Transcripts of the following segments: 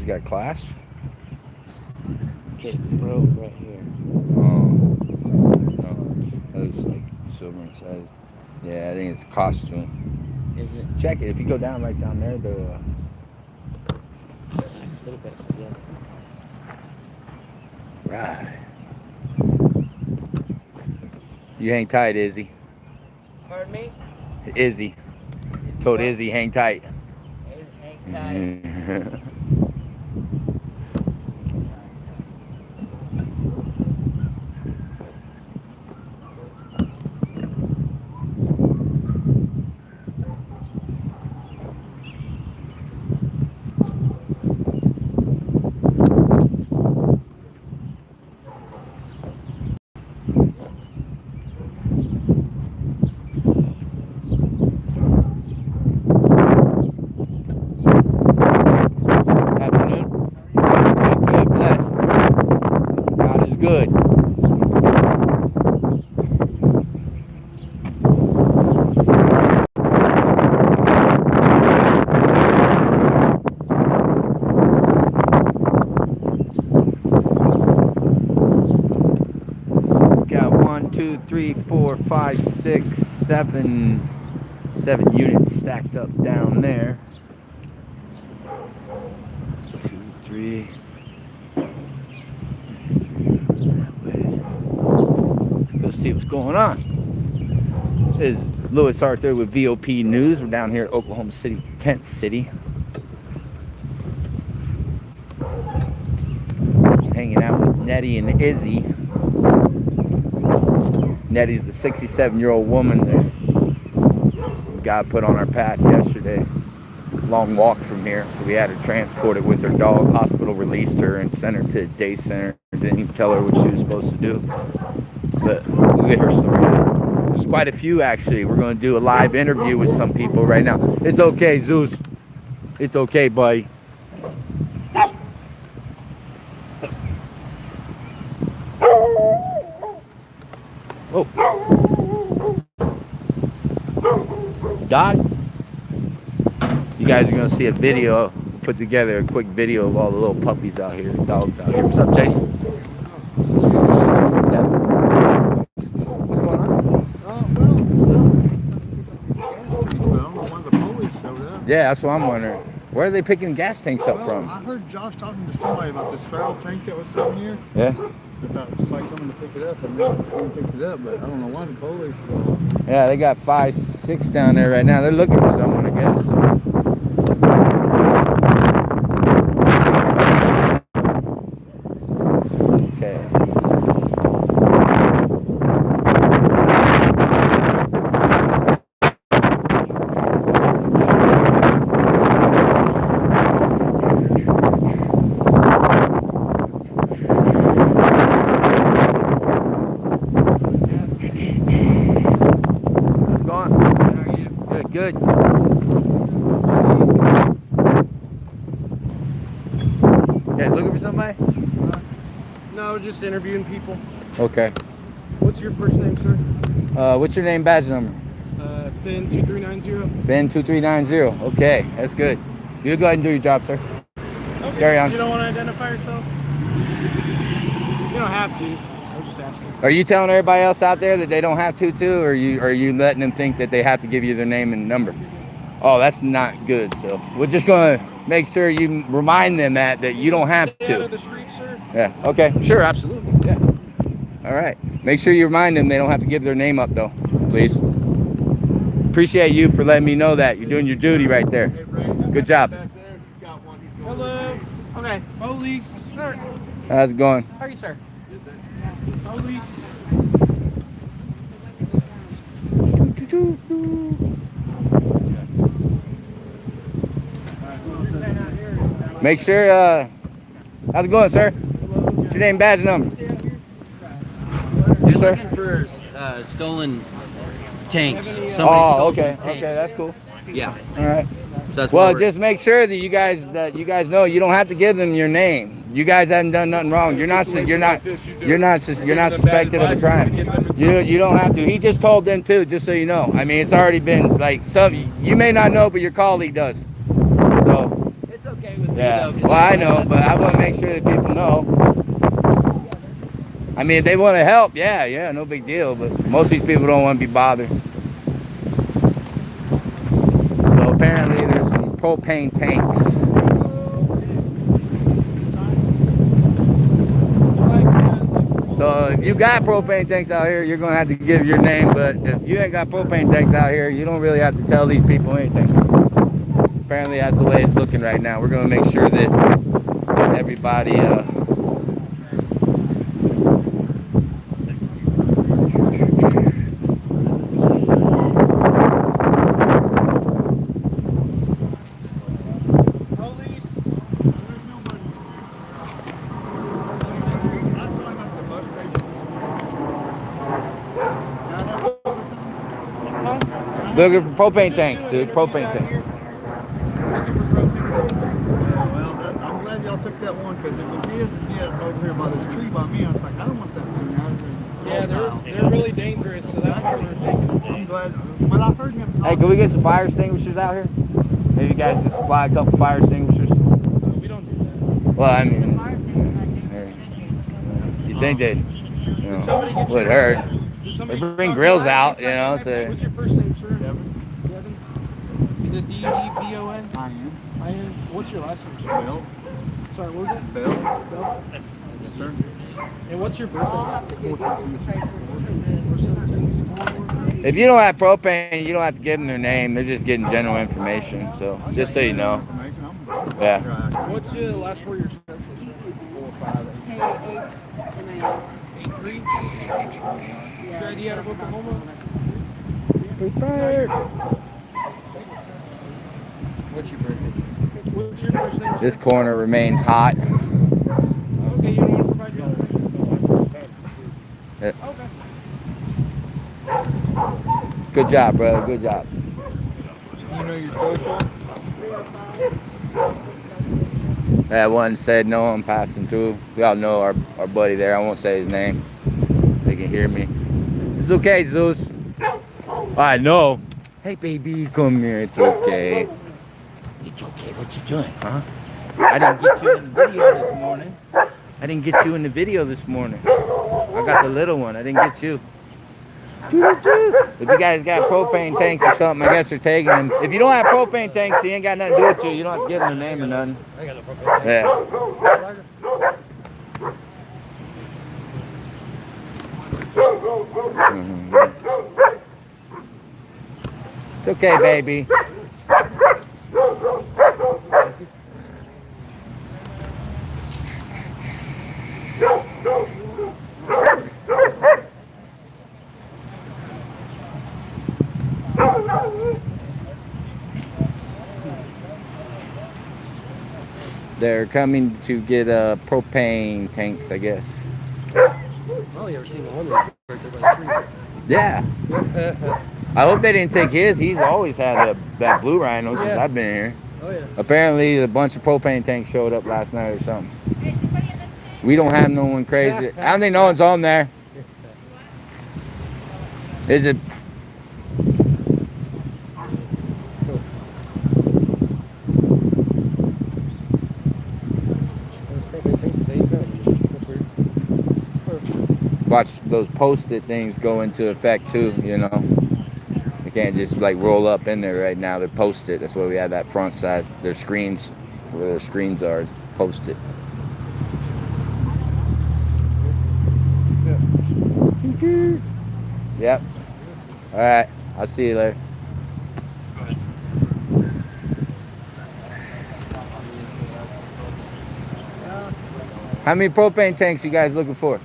He's got clasp. It broke right here. Oh, no. That looks like silver inside. Yeah, I think it's costume. Is it? Check it. If you go down right down there, the A little bit. Yeah. right. You hang tight, Izzy. Pardon me? Izzy. Told Izzy hang tight. Hang tight. Afternoon. Good, blessed. God is good. Got 1, 2, 3, 4, 5, 6, 7 units stacked up down there. 2, 3. Let's go see what's going on. This is Lewis Arthur with VOP News. We're down here at Oklahoma City, Tent City. Just hanging out with Nettie and Izzy. Nettie's the 67-year-old woman that God put on our path yesterday. Long walk from here, so we had her transported with her dog. Hospital released her and sent her to a day center. Didn't even tell her what she was supposed to do. But we'll get her story out. There's quite a few, actually. We're going to do a live interview with some people right now. It's okay, Zeus. It's okay, buddy. Oh. Dog? You guys are going to see a video, put together a quick video of all the little puppies out here, dogs out here. What's up, Chase? Yeah. What's going on? One of the police showed up. Yeah, that's what I'm wondering. Where are they picking gas tanks up from? I heard Josh talking to somebody about this feral tank that was sitting here. Yeah? About somebody coming to pick it up, and they picked it up, but I don't know why the police were. Yeah, they got 5, 6 down there right now. They're looking for someone, I guess. Okay. How's it going? How are you? Good, good. Yeah, looking for somebody? No, just interviewing people. Okay. What's your first name, sir? What's your name, badge number? Finn 2390. Finn 2390. Okay, that's good. You go ahead and do your job, sir. Okay. Carry on. You don't want to identify yourself? You don't have to. I was just asking. Are you telling everybody else out there that they don't have to too, or are you letting them think that they have to give you their name and number? Oh, that's not good. So we're just gonna make sure you remind them that you don't have Stay out to. of the street, sir. Yeah. Okay. Sure. Absolutely. Yeah. All right. Make sure you remind them they don't have to give their name up, though, please. Appreciate you for letting me know that. You're doing your duty right there. Good job. Hello. Okay. Police. Sir. How's it going? How are you, sir? Police. Make sure. How's it going, sir? What's your name, badge number? You, You're sir? looking for stolen tanks. Somebody Oh, stole okay. some tanks. Okay, that's cool. Yeah. All right. So that's Well, what we're- just make sure that you guys know you don't have to give them your name. You guys haven't done nothing wrong. You're not suspected of a crime. You don't have to. He just told them too, just so you know. I mean, it's already been like you may not know, but your colleague does. So It's okay. okay with me Yeah. though. 'Cause Well, I know, but I want to make sure that people know. I mean, if they want to help, yeah, no big deal. But most of these people don't want to be bothered. So apparently, there's some propane tanks. So if you got propane tanks out here, you're gonna have to give your name. But if you ain't got propane tanks out here, you don't really have to tell these people anything. Apparently, that's the way it's looking right now. We're gonna make sure that everybody. Looking for propane tanks, dude. Propane tanks. Well, I'm glad y'all took that one because it was his and yet over here by this tree by me. I was like, I don't want that thing out there. Yeah, they're really dangerous, so that's why we're thinking. I'm glad, but I heard him talk. Hey, can we get some fire extinguishers out here? Maybe you guys can supply a couple fire extinguishers. We don't do that. Well, I mean, you think that would hurt? They bring grills out, you know. So What's your first name, sir? Devin. Is it D-E-V-O-N? I-N. What's your last name, sir? Bell. Sorry, what was it? Bell. Bell. Yes, sir. And what's your birthday? if you don't have propane, you don't have to give them their name. They're just getting general information. So just so you know. Yeah. What's your last 4 years? 4 or 5. 83. Your ID out of Oklahoma? Prepared. What's your birthday? What's your first name? This corner remains hot. Okay, you don't want to provide your information? Yeah. Okay. Good job, brother. Good job. You know your social? That one said no, I'm passing through. We all know our buddy there. I won't say his name. They can hear me. It's okay, Zeus. I know. Hey, baby, come here. It's okay. It's okay. What you doing, huh? I didn't get you in the video this morning. I didn't get you in the video this morning. I got the little one. I didn't get you. If you guys got propane tanks or something, I guess they're taking them. If you don't have propane tanks, he ain't got nothing to do with you. You don't have to give them a name or nothing. I got no propane. Yeah. Mhm. It's okay, baby. They're coming to get propane tanks, I guess. Well, you ever seen the one right there by the tree? Yeah. I hope they didn't take his. He's always had that blue rhino since I've been here. Oh, yeah. Apparently, a bunch of propane tanks showed up last night or something. We don't have no one crazy. I don't think no one's on there. Is it? Watch those post-it things go into effect too, you know. You can't just like roll up in there right now. They're post-it. That's why we have that front side. Their screens, where their screens are, is post-it. Yep. All right. I'll see you later. How many propane tanks you guys looking for?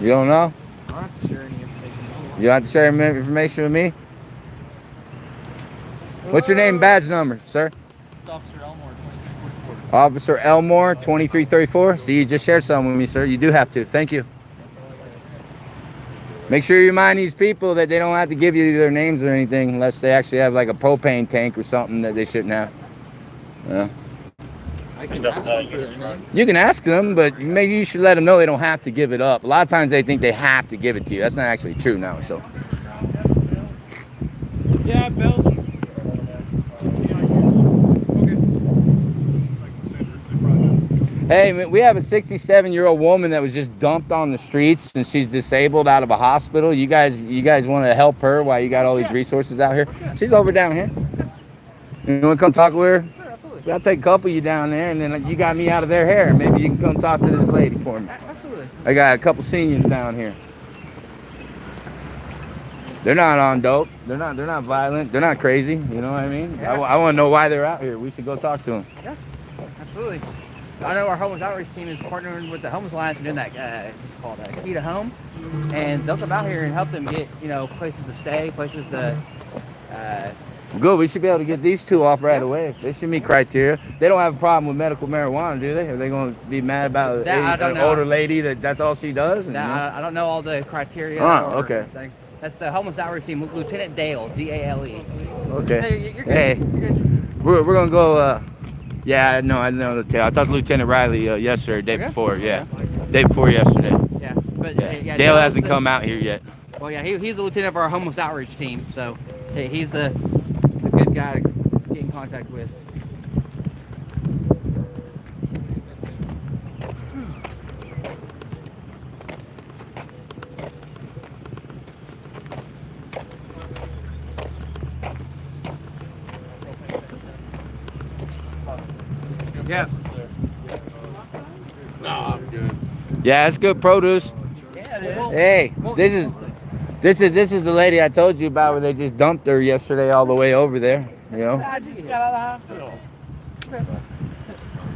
You don't know? I don't have to share any information. You don't have to share any information with me? What's your name and badge number, sir? Officer Elmore, 2344. Officer Elmore, 2334. See, you just shared something with me, sir. You do have to. Thank you. Make sure you remind these people that they don't have to give you their names or anything unless they actually have like a propane tank or something that they shouldn't have. Yeah. I can ask them for their name. You can ask them, but maybe you should let them know they don't have to give it up. A lot of times they think they have to give it to you. That's not actually true now. So. Yeah, Bill. Okay. Hey, man, we have a 67-year-old woman that was just dumped on the streets, and she's disabled out of a hospital. You guys want to help her while you got all these resources out here? She's over down here. You want to come talk with her? Sure, absolutely. I'll take a couple of you down there, and then you got me out of their hair. Maybe you can come talk to this lady for me. Absolutely. I got a couple seniors down here. They're not on dope. They're not violent. They're not crazy. You know what I mean? Yeah. I want to know why they're out here. We should go talk to them. Yeah, absolutely. I know our homeless outreach team is partnering with the Homeless Alliance and doing that, it's called Key to Home. And they'll come out here and help them get, places to stay, places to, Good. We should be able to get these two off right away. They should meet criteria. They don't have a problem with medical marijuana, do they? Are they going to be mad about an older lady that's all she does? I don't know all the criteria. Okay. That's the Homeless Outreach Team, Lieutenant Dale, D-A-L-E. Okay. Hey, you're good. Hey, You're good. we're going to go, yeah, I know the tale. I talked to Lieutenant Riley yesterday, day Okay. before, yeah. Day before yesterday. Yeah, but Yeah. Dale hasn't come out here yet. Well, yeah, he's the lieutenant of our Homeless Outreach Team, so he's the good guy to get in contact with. Yeah. No, I'm good. Yeah, it's good produce. Yeah, it is. Hey, this is the lady I told you about where they just dumped her yesterday all the way over there, you know? I just got out of the hospital.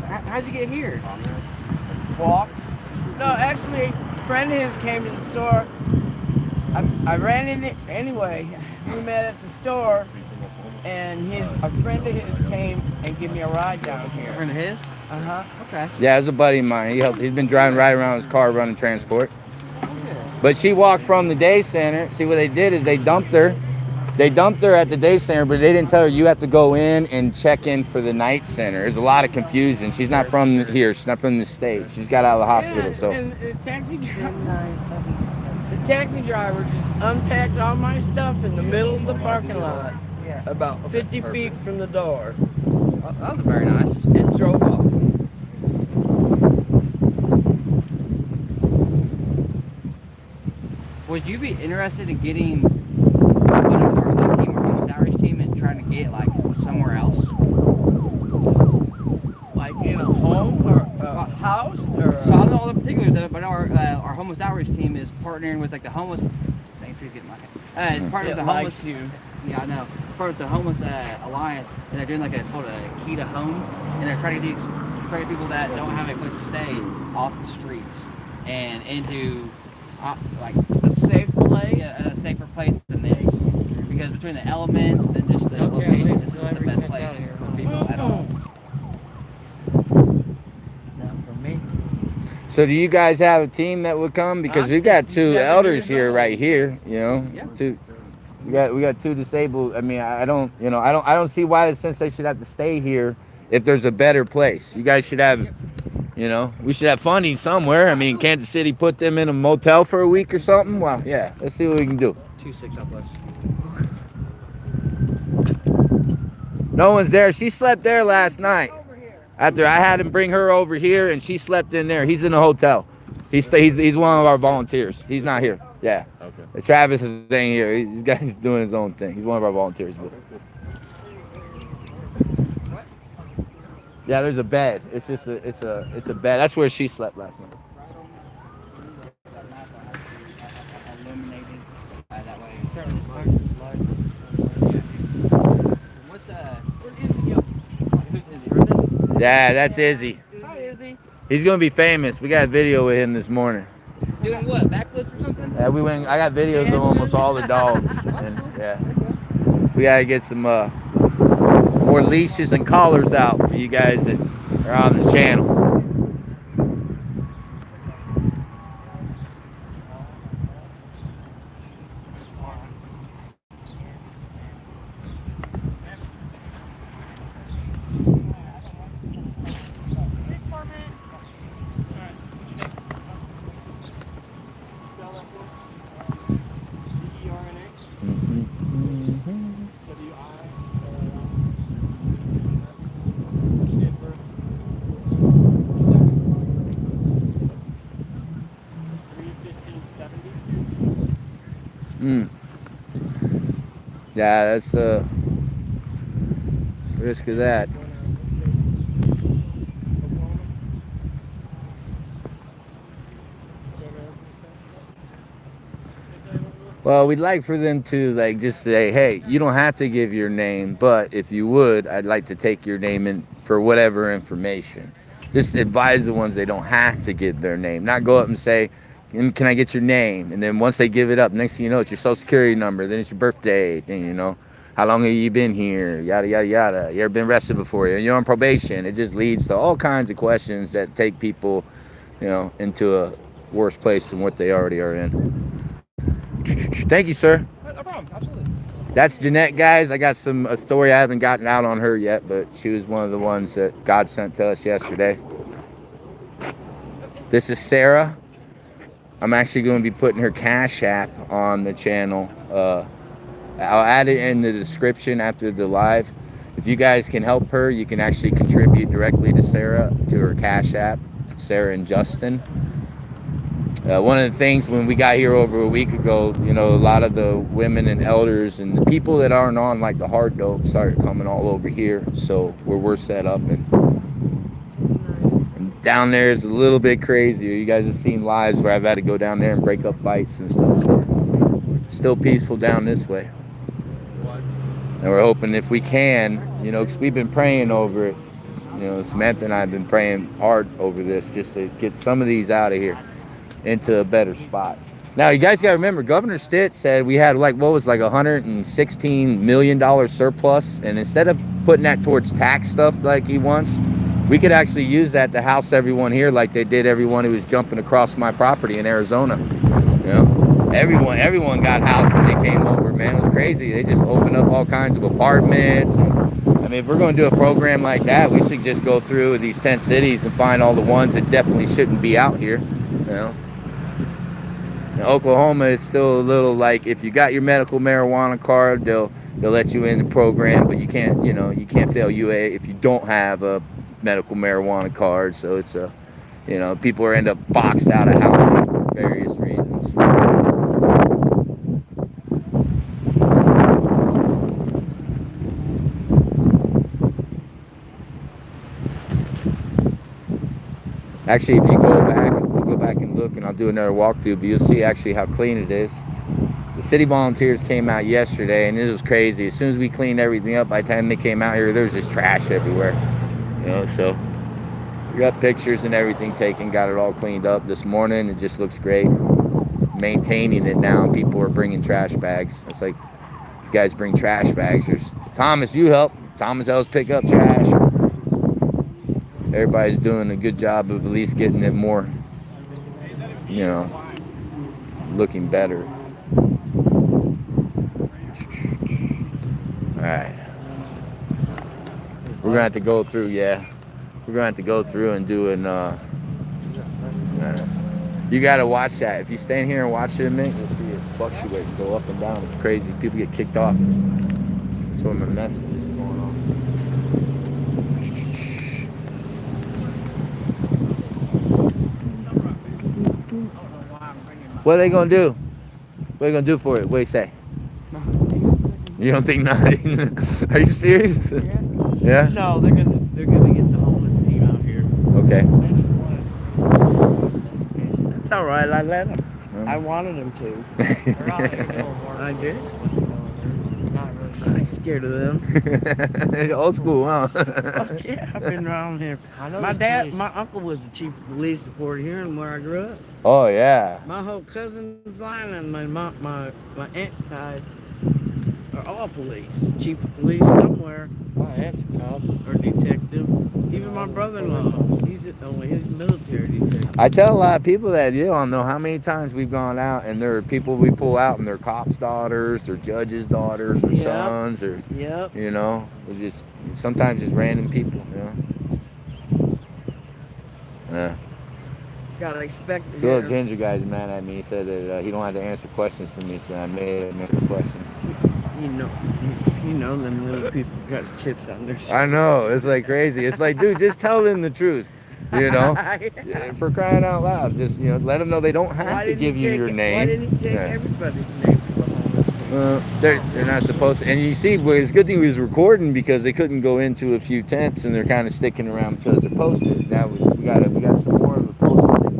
How'd you get here? Walk. No, actually, a friend of his came to the store. I ran in it anyway. We met at the store, and a friend of his came and gave me a ride down here. Friend of his? Uh-huh. Okay. Yeah, it's a buddy of mine. He's been driving right around his car running transport. But she walked from the day center. See, what they did is they dumped her. They dumped her at the day center, but they didn't tell her you have to go in and check in for the night center. There's a lot of confusion. She's not from here. She's not from the state. She's got out of the hospital. So And the taxi driver just unpacked all my stuff in the middle of the parking lot, about 50 feet from the door, Oh, that was very nice. and drove off. Would you be interested in getting one of our team, our Homeless Outreach Team, and trying to get like somewhere else? Like in a home or a house or So I don't know all the particulars of it, but our Homeless Outreach Team is partnering with like the homeless. Dang, tree's getting my head. It's part of the homeless. Yeah, I know. It's part of the Homeless Alliance, and they're doing like it's called a Key to Home, and they're trying to get people that don't have a place to stay off the streets and into like a safe place. a safer place than this. Because between the elements and then just the location, this isn't the best place for people at all. Not for me. So do you guys have a team that would come? Because we've got two 67 elders years here old. right here, you know. Yeah. We got two disabled. I mean, I don't see why since they should have to stay here if there's a better place. You guys should have, we should have funding somewhere. I mean, Kansas City put them in a motel for a week or something. Well, yeah, let's see what we can do. 2-6 Southwest. No one's there. She slept there last night. After I had him bring her over here, and she slept in there. He's in the hotel. He's one of our volunteers. He's not here. Yeah. Okay. Travis is ain't here. He's doing his own thing. He's one of our volunteers. But yeah, there's a bed. It's just it's a bed. That's where she slept last night. Illuminated that way. Yeah, that's Izzy. Hi, Izzy. He's gonna be famous. We got a video with him this morning. Doing what? Backflips or something? Yeah, we went. I got videos of almost all the dogs, and yeah, we gotta get some more leashes and collars out for you guys that are on the channel. Yeah, that's the risk of that. Well, we'd like for them to like just say, hey, you don't have to give your name, but if you would, I'd like to take your name in for whatever information. Just advise the ones they don't have to give their name. Not go up and say, can I get your name? And then once they give it up, next thing you know, it's your social security number, then it's your birthday, then you know, how long have you been here? Yada, yada, yada. You ever been arrested before? You're on probation. It just leads to all kinds of questions that take people, you know, into a worse place than what they already are in. Thank you, sir. No problem. Absolutely. That's Jeanette, guys. I got a story I haven't gotten out on her yet, but she was one of the ones that God sent to us yesterday. This is Sarah. I'm actually going to be putting her Cash App on the channel. I'll add it in the description after the live. If you guys can help her, you can actually contribute directly to Sarah, to her Cash App, Sarah and Justin. One of the things when we got here over a week ago, you know, a lot of the women and elders and the people that aren't on like the hard dope started coming all over here. So where we're set up, and down there is a little bit crazier. You guys have seen lives where I've had to go down there and break up fights and stuff. So still peaceful down this way. And we're hoping if we can, you know, because we've been praying over it. You know, Samantha and I have been praying hard over this just to get some of these out of here into a better spot. Now, you guys got to remember, Governor Stitt said we had like, what was like $116 million surplus. And instead of putting that towards tax stuff like he wants, we could actually use that to house everyone here like they did everyone who was jumping across my property in Arizona. You know, everyone got housed when they came over, man. It was crazy. They just opened up all kinds of apartments. And, I mean, if we're going to do a program like that, we should just go through these 10 cities and find all the ones that definitely shouldn't be out here, you know. In Oklahoma, it's still a little like if you got your medical marijuana card, they'll let you in the program, but you can't, you know, you can't fail UA if you don't have a medical marijuana card. So it's a, you know, people are end up boxed out of housing for various reasons. Actually, if you go back, we'll go back and look, and I'll do another walkthrough, but you'll see actually how clean it is. The city volunteers came out yesterday, and this was crazy. As soon as we cleaned everything up, by the time they came out here, there was just trash everywhere. You know, so we got pictures and everything taken, got it all cleaned up this morning. It just looks great. Maintaining it now, people are bringing trash bags. It's like, you guys bring trash bags. There's Thomas, you help. Thomas helps pick up trash. Everybody's doing a good job of at least getting it more, you know, looking better. All right. We're gonna have to go through, yeah. We're gonna have to go through and do an, you gotta watch that. If you stand here and watch it a minute, you'll see it fluctuate and go up and down. It's crazy. People get kicked off. That's what my message is going on. What are they gonna do? What are they gonna do for it? What do you say? You don't think nothing? Are you serious? Yeah. Yeah? No, they're gonna get the homeless team out here. Okay. It's all right. I let them. I wanted them to. I did. I'm scared of them. Old school, huh? Fuck yeah, I've been around here. My uncle was the chief of police report here and where I grew up. Oh, yeah. My whole cousin's line and my aunt's side are all police. Chief of police somewhere. My aunt's a cop. Or detective. Even my brother-in-law, he's military detective. I tell a lot of people that you don't know how many times we've gone out and there are people we pull out and they're cops' daughters or judges' daughters or sons or, you know, just sometimes just random people, you know. Yeah. Gotta expect it. The little ginger guy's mad at me. He said that he don't have to answer questions for me, so I made him answer questions. You know them little people got chips on their shoes. I know. It's like crazy. It's like, dude, just tell them the truth. You know? Yeah, for crying out loud. Just, you know, let them know they don't have to give you your name. Why didn't he take everybody's name for the whole They're not supposed to. And you see, well, it's a good thing we was recording because they couldn't go into a few tents, and they're kind of sticking around because they're posted. Now we got some more of the posted things.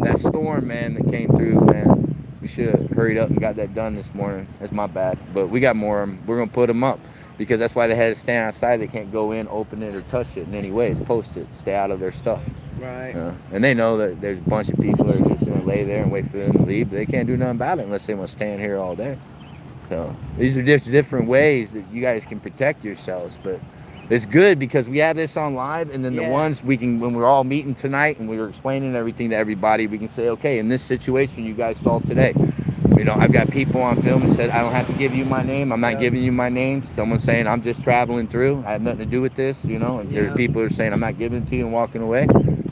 That storm, man, that came through, man. We should have hurried up and got that done this morning. That's my bad. But we got more of them. We're gonna put them up because that's why they had to stand outside. They can't go in, open it, or touch it in any way. It's posted. Stay out of their stuff. Right. And they know that there's a bunch of people that are just gonna lay there and wait for them to leave. But they can't do nothing about it unless they want to stand here all day. So these are different ways that you guys can protect yourselves. But it's good because we have this on live, and then the ones we can, when we're all meeting tonight and we were explaining everything to everybody, we can say, okay, in this situation you guys saw today, you know, I've got people on film that said I don't have to give you my name. I'm not giving you my name. Someone's saying I'm just traveling through. I have nothing to do with this, you know. And there are people who are saying I'm not giving it to you and walking away.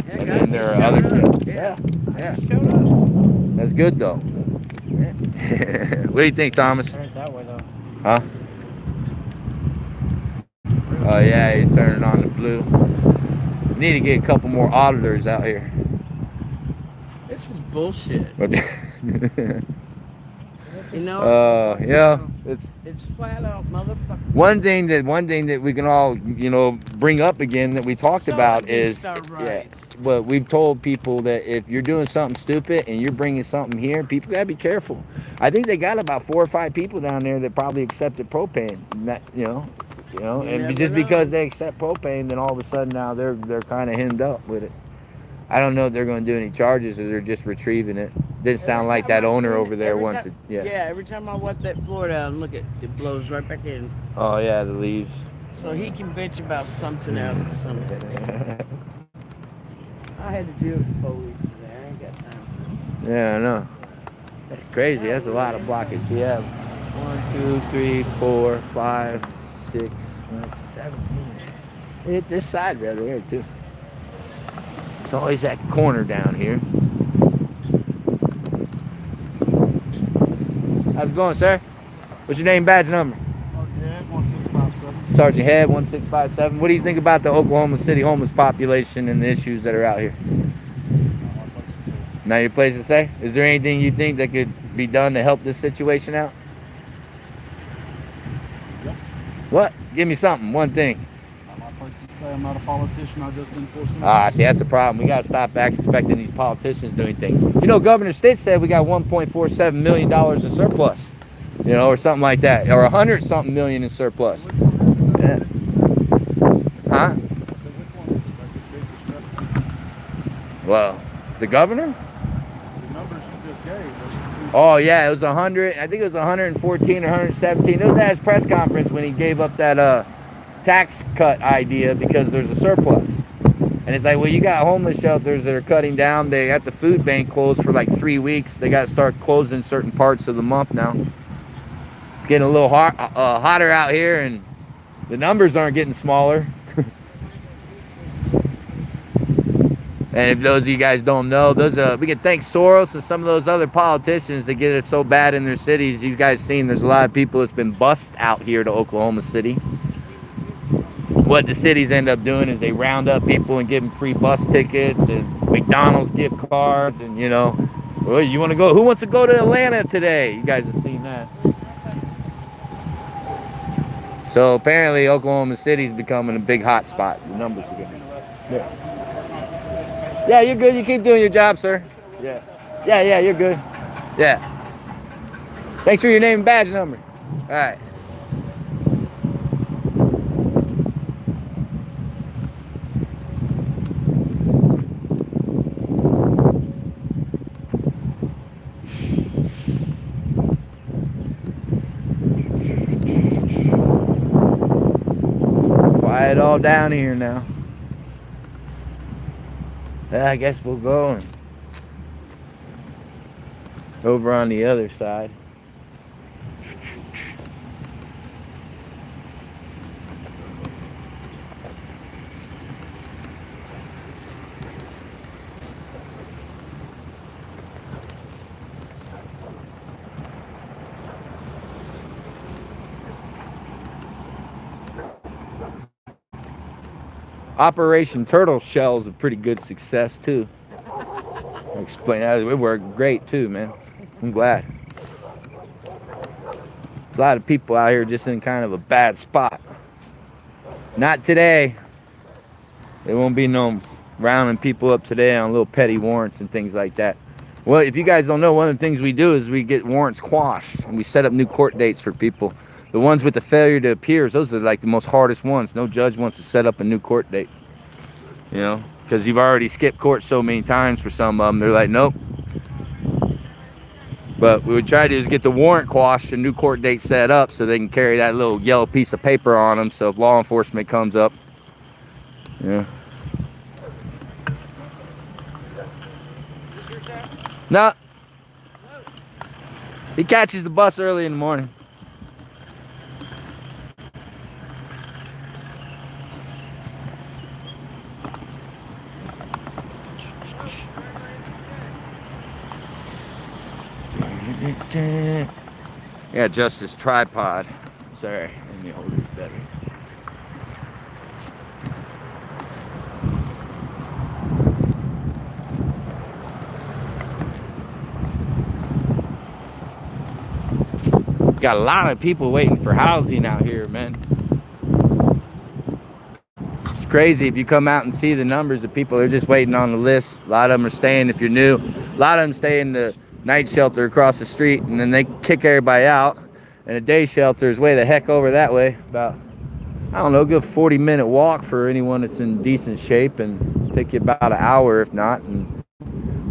And then there are other people. Yeah. That's good though. What do you think, Thomas? Right that way though. Huh? Oh yeah, he's turning on the blue. We need to get a couple more auditors out here. This is bullshit. You know? Yeah, it's flat out motherfucker. one thing that we can all, you know, bring up again that we talked about is but we've told people that if you're doing something stupid and you're bringing something here, people gotta be careful. I think they got about 4 or 5 people down there that probably accepted propane. That, you know, and just because they accept propane, then all of a sudden now they're kind of hemmed up with it. I don't know if they're going to do any charges or they're just retrieving it. Didn't sound like that owner over there wanted to. Yeah, every time I wet that floor down, look, it blows right back in. Oh yeah, the leaves. So he can bitch about something else or something. I had to deal with the police today. I ain't got time. Yeah, I know. That's crazy. That's a lot of blockage. We have 1, 2, 3, 4, 5, 6, 7. Hit this side right here too. It's always that corner down here. How's it going, sir? What's your name, badge number? Sergeant Head, 1657. What do you think about the Oklahoma City homeless population and the issues that are out here? Not your place to say? Is there anything you think that could be done to help this situation out? Yep. What? Give me something, one thing. Not my place to say. I'm not a politician. I just enforce them. See, that's the problem. We got to stop expecting these politicians to do anything. You know, Governor Stitt said we got $1.47 million in surplus, you know, or something like that, or 100-something million in surplus. Yeah. Huh? Well, the governor? The numbers you just gave. Oh yeah, it was 100. I think it was 114 or 117. It was at his press conference when he gave up that tax cut idea because there's a surplus. And it's like, well, you got homeless shelters that are cutting down. They got the food bank closed for like 3 weeks. They got to start closing certain parts of the month now. It's getting a little hotter out here, and the numbers aren't getting smaller. And if those of you guys don't know, we can thank Soros and some of those other politicians that get it so bad in their cities. You guys seen there's a lot of people that's been bussed out here to Oklahoma City. What the cities end up doing is they round up people and give them free bus tickets and McDonald's gift cards, and you know, well, you want to go? Who wants to go to Atlanta today? You guys have seen that. So apparently Oklahoma City's becoming a big hot spot. The numbers are getting. Yeah, you're good. You keep doing your job, sir. Yeah, you're good. Yeah. Thanks for your name and badge number. All right. Quiet all down here now. I guess we'll go over on the other side. Operation Turtle Shell is a pretty good success too. I'll explain that. It worked great too, man. I'm glad. There's a lot of people out here just in kind of a bad spot. Not today. There won't be no rounding people up today on little petty warrants and things like that. Well, if you guys don't know, one of the things we do is we get warrants quashed and we set up new court dates for people. The ones with the failure to appear, those are like the most hardest ones. No judge wants to set up a new court date, you know, because you've already skipped court so many times for some of them. They're like, nope. But we would try to is get the warrant quashed and new court date set up so they can carry that little yellow piece of paper on them. So if law enforcement comes up, yeah. No. He catches the bus early in the morning. Yeah, adjust this tripod. Sorry, let me hold this better. Got a lot of people waiting for housing out here, man. It's crazy if you come out and see the numbers of people. They're just waiting on the list. A lot of them are staying if you're new. A lot of them stay in the night shelter across the street, and then they kick everybody out. And the day shelter is way the heck over that way. About, I don't know, a good 40-minute walk for anyone that's in decent shape, and take you about an hour if not. And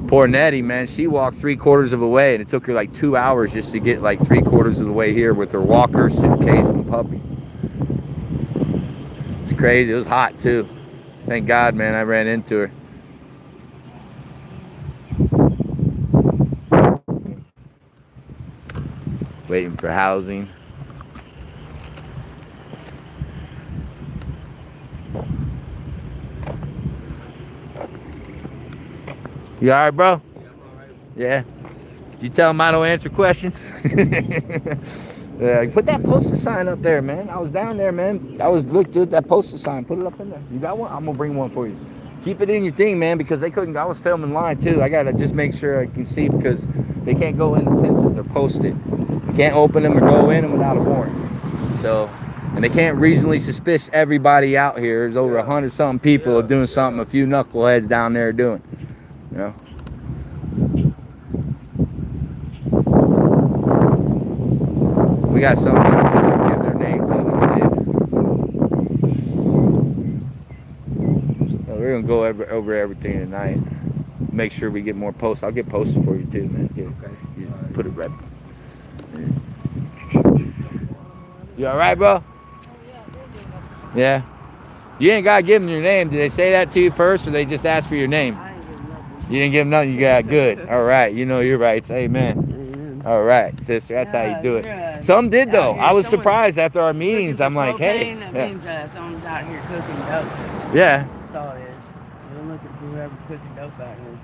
poor Nettie, man, she walked 3/4 of the way, and it took her like 2 hours just to get like 3/4 of the way here with her walker, suitcase, and puppy. It's crazy. It was hot too. Thank God, man, I ran into her. Waiting for housing. You all right, bro? Yeah. Did you tell him I don't answer questions? Yeah, put that poster sign up there, man. I was down there, man. Look at that poster sign. Put it up in there. You got one? I'm gonna bring one for you. Keep it in your thing, man, because they couldn't. I was filming live too. I gotta just make sure I can see because they can't go in the tents if they're posted. You can't open them or go in them without a warrant. So, and they can't reasonably suspicious everybody out here. There's over 100-something people doing something a few knuckleheads down there doing. You know? We got some people that didn't give their names other than did. So we're gonna go over everything tonight. Make sure we get more posts. I'll get posted for you too, man. You put it right. You all right, bro? Yeah. You ain't gotta give them your name. Did they say that to you first, or they just asked for your name? You didn't give them nothing. You got good. All right. You know your rights. Amen. All right, sister. That's how you do it. Some did though. I was surprised after our meetings. I'm like, hey. That means someone's out here cooking dope. Yeah. That's all it is. They're looking for whoever's cooking dope out here.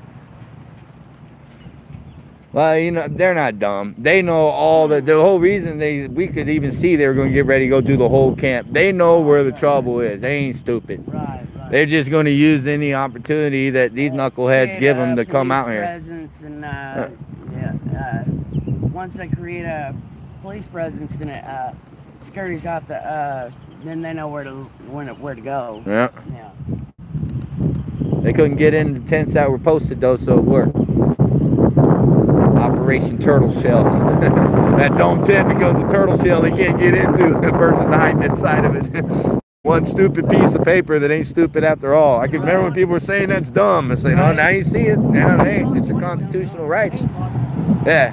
Well, you know, they're not dumb. They know all the whole reason we could even see they were going to get ready to go do the whole camp. They know where the trouble is. They ain't stupid. Right. They're just going to use any opportunity that these knuckleheads give them to come out here. Presence and once they create a police presence, then it scurries out then they know where to go. Yeah. Yeah. They couldn't get in the tents that were posted though, so it worked. Operation Turtle Shell. That dome tent becomes a turtle shell they can't get into. The person's hiding inside of it. One stupid piece of paper that ain't stupid after all. I can remember when people were saying that's dumb. I say, no, now you see it. Now it ain't. It's your constitutional rights. Yeah.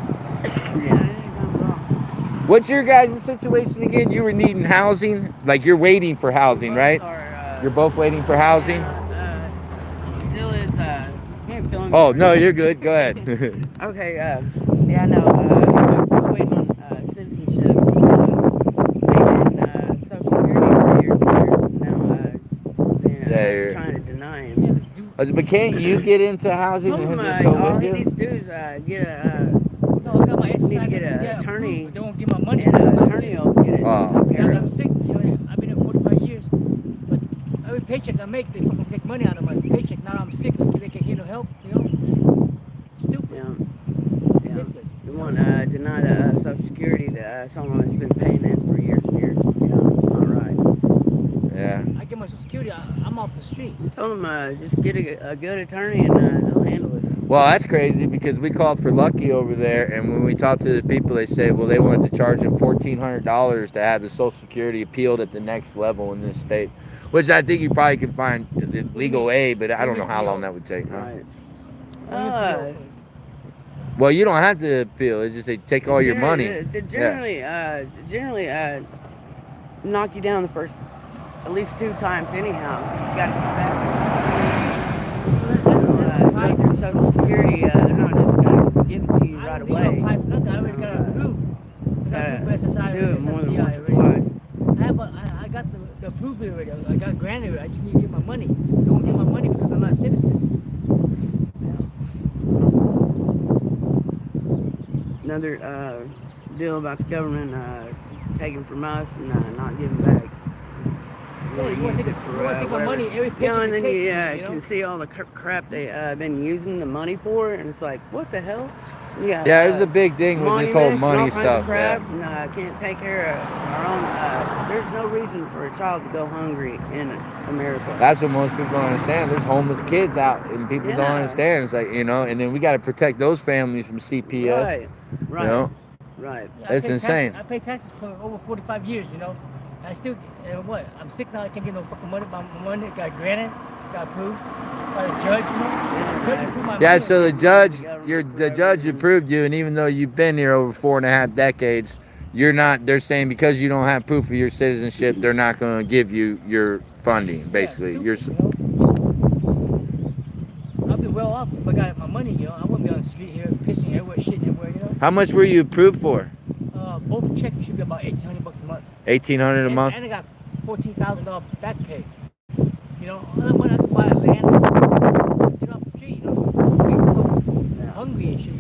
What's your guys' situation again? You were needing housing? Like you're waiting for housing, right? You're both waiting for housing? Still is, can't feel Oh, no, you're good. Go ahead. Okay, yeah, no, we're waiting on citizenship. Waiting Social Security for years and years. Now, you're trying to deny him. But can't you get into housing and just go all with he you? needs to do is get an attorney. They won't give my money. And an attorney will get it taken care Because of. I'm sick. You know, I've been here 45 years. But every paycheck I make, they fucking take money out of my paycheck. Now I'm sick. They can't get no help. You know? Stupid. Yeah. Ridiculous. want to deny the Social Security to someone that's been paying in for years and years. You know, it's not right. Yeah. I get my Social Security. I'm off the street. I told them just get a good attorney and they'll handle it. Well, that's crazy because we called for Lucky over there, and when we talked to the people, they say, well, they wanted to charge him $1,400 to have the Social Security appealed at the next level in this state, which I think you probably could find the legal aid, but I don't know how long that would take. Huh? Right. Well, you don't have to appeal. It's just they take all your money. They generally knock you down the first at least 2 times anyhow. You gotta keep that. Go through Social Security, they're not just gonna give it to you right away. I already got approved. Gotta do it more than once or twice. I got the proof already. I got granted it. I just need to get my money. Don't get my money because I'm not a citizen. Another deal about the government taking from us and not giving back. Yeah, you want to take my money every picture and then take, you know? can see all the crap they've been using the money for, and it's like, what the hell? Yeah, it's a big thing with this whole money stuff. Crap, and can't take care of our own. There's no reason for a child to go hungry in America. That's what most people don't understand. There's homeless kids out, and people don't understand. It's like, and then we got to protect those families from CPS. Right. You know? Right. Yeah, It's insane. I pay taxes for over 45 years, I still, I'm sick now, I can't get no fucking money. My money got granted, got approved by the judge, The judge approved my money. So the judge approved you, and even though you've been here over 4.5 decades, you're not, they're saying because you don't have proof of your citizenship, they're not going to give you your funding, basically. I'll be well off if I got my money, I wouldn't be on the street here pissing everywhere, shitting everywhere, How much were you approved for? Both checks should be about $1,800 a month. $1,800 a month? And I got $14,000 back pay. Other money I could buy a land, get off the street, hungry and shit,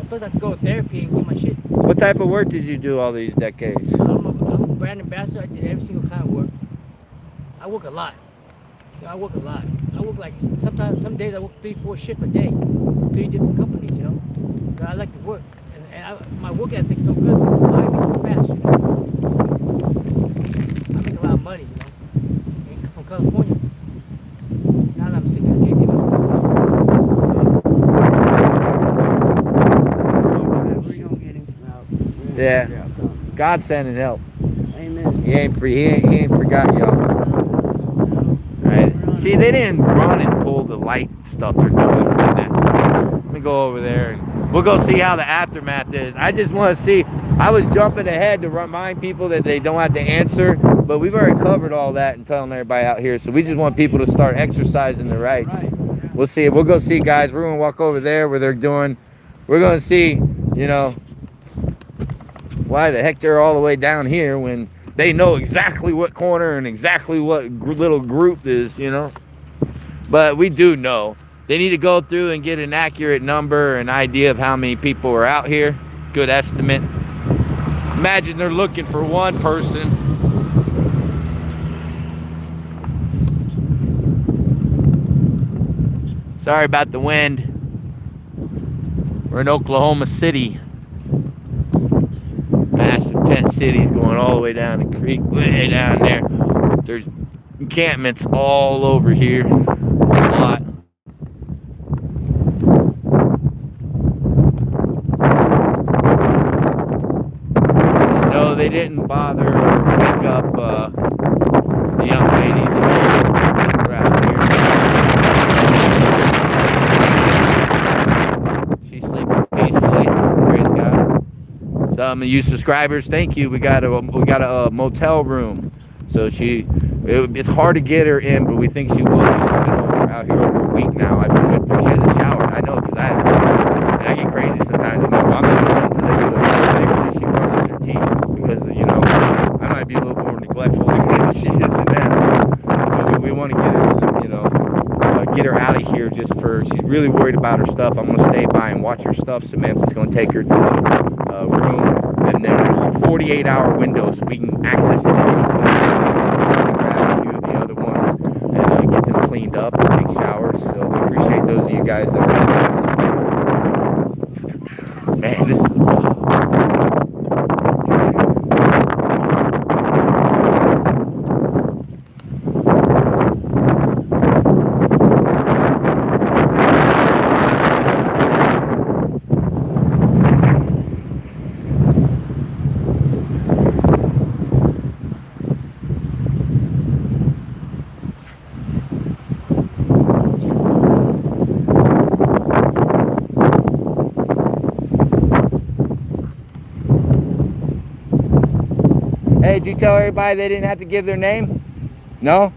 Plus I could go to therapy and get my shit. What type of work did you do all these decades? I'm a brand ambassador. I did every single kind of work. I work a lot. I work like sometimes, some days I work 3-4 shifts a day, 3 different companies, But I like to work. My work ethic's so good, I be so fast, I make a lot of money, from California. Now that I'm sick of the gig, We're gonna get him some help. Yeah. God sending help. Amen. He ain't forgot y'all. Right. See, they didn't run and pull the light stuff they're doing on that side. Let me go over there and we'll go see how the aftermath is. I just want to see. I was jumping ahead to remind people that they don't have to answer, but we've already covered all that and telling everybody out here. So we just want people to start exercising their rights. We'll see. We'll go see, guys. We're going to walk over there where they're doing. We're going to see, why the heck they're all the way down here when they know exactly what corner and exactly what little group is, But we do know. They need to go through and get an accurate number, an idea of how many people are out here. Good estimate. Imagine they're looking for one person. Sorry about the wind. We're in Oklahoma City. Massive tent cities going all the way down the creek, way down there. There's encampments all over here. A lot. No, they didn't bother to pick up the young lady that were out here. She's sleeping peacefully. Praise God. Some of you subscribers, thank you. We got a motel room, so it's hard to get her in, but we think she will. She's been out here over a week now. I've been with her. She hasn't showered. I know because I haven't showered, and I get crazy sometimes. I'm not doing it until they do it. Thankfully, she brushes her teeth because I might be a little more neglectful than she is in that. But we want to get her some, get her out of here she's really worried about her stuff. I'm going to stay by and watch her stuff. Samantha's going to take her to a room, and then there's a 48-hour window so we can access it at any point. Grab a few of the other ones and get them cleaned up and take showers. So we appreciate those of you guys that are helping us. did you tell everybody they didn't have to give their name? No?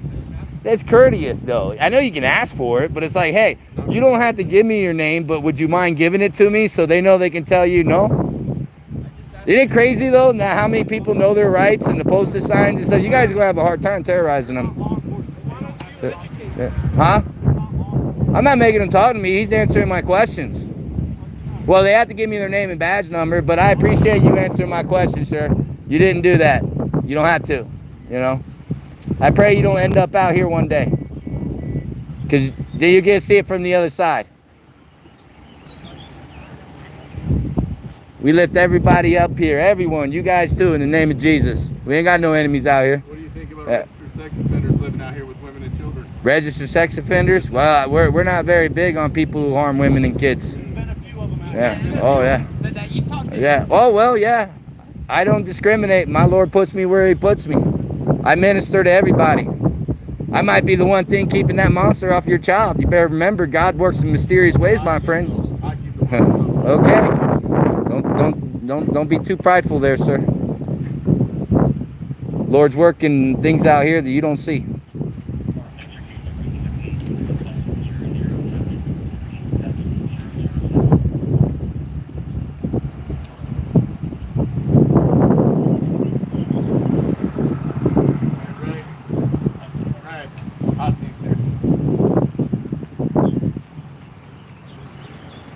That's courteous, though. I know you can ask for it, but it's like, hey, you don't have to give me your name, but would you mind giving it to me so they know they can tell you no? Isn't it crazy, though, now how many people know their rights and the posted signs and stuff? You guys are going to have a hard time terrorizing them. Huh? I'm not making them talk to me. He's answering my questions. Well, they have to give me their name and badge number, but I appreciate you answering my question, sir. You didn't do that. You don't have to, you know. I pray you don't end up out here one day, because then you get to see it from the other side. We lift everybody up here, everyone, you guys too, in the name of Jesus. We ain't got no enemies out here. What do you think about registered sex offenders living out here with women and children? Registered sex offenders? Well, we're not very big on people who harm women and kids. There's been a few of them out Yeah. Oh, yeah. Yeah. Oh, well, yeah. I don't discriminate. My Lord puts me where he puts me. I minister to everybody. I might be the one thing keeping that monster off your child. You better remember, God works in mysterious ways, my friend. Okay. Don't be too prideful there, sir. Lord's working things out here that you don't see.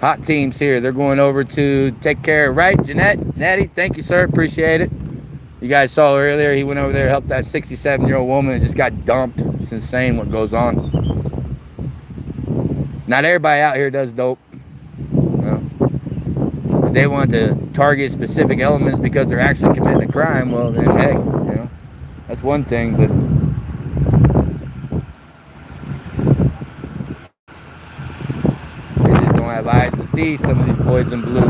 Hot team's here. They're going over to take care of, right, Jeanette? Natty, thank you, sir. Appreciate it. You guys saw earlier, he went over there to help that 67-year-old woman that just got dumped. It's insane what goes on. Not everybody out here does dope. You know? If they want to target specific elements because they're actually committing a crime, well, then, hey, you know, that's one thing, but have eyes to see some of these boys in blue.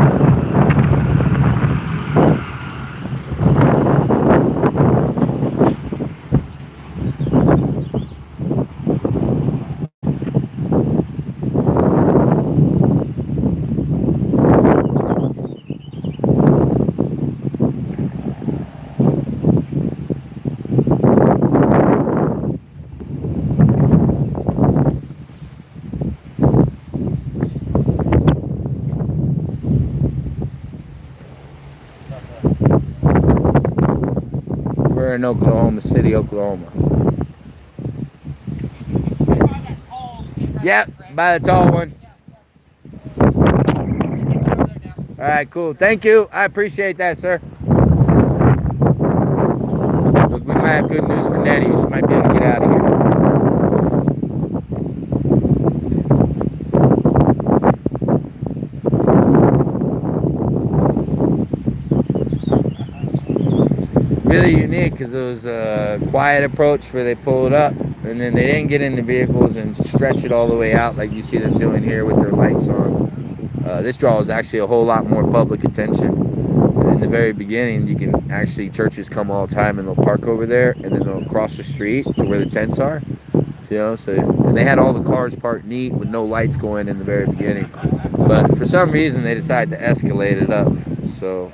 We're in Oklahoma City, Oklahoma. Yep, by the tall one. All right, cool. Thank you. I appreciate that, sir. Look, we might have good news for Nettie. She might be able to get out of here. Really unique because it was a quiet approach where they pulled up and then they didn't get in the vehicles and stretch it all the way out like you see them doing here with their lights on. This draws actually a whole lot more public attention. In the very beginning, you can actually, churches come all the time and they'll park over there and then they'll cross the street to where the tents are. So, you know, and they had all the cars parked neat with no lights going in the very beginning. But for some reason, they decided to escalate it up. So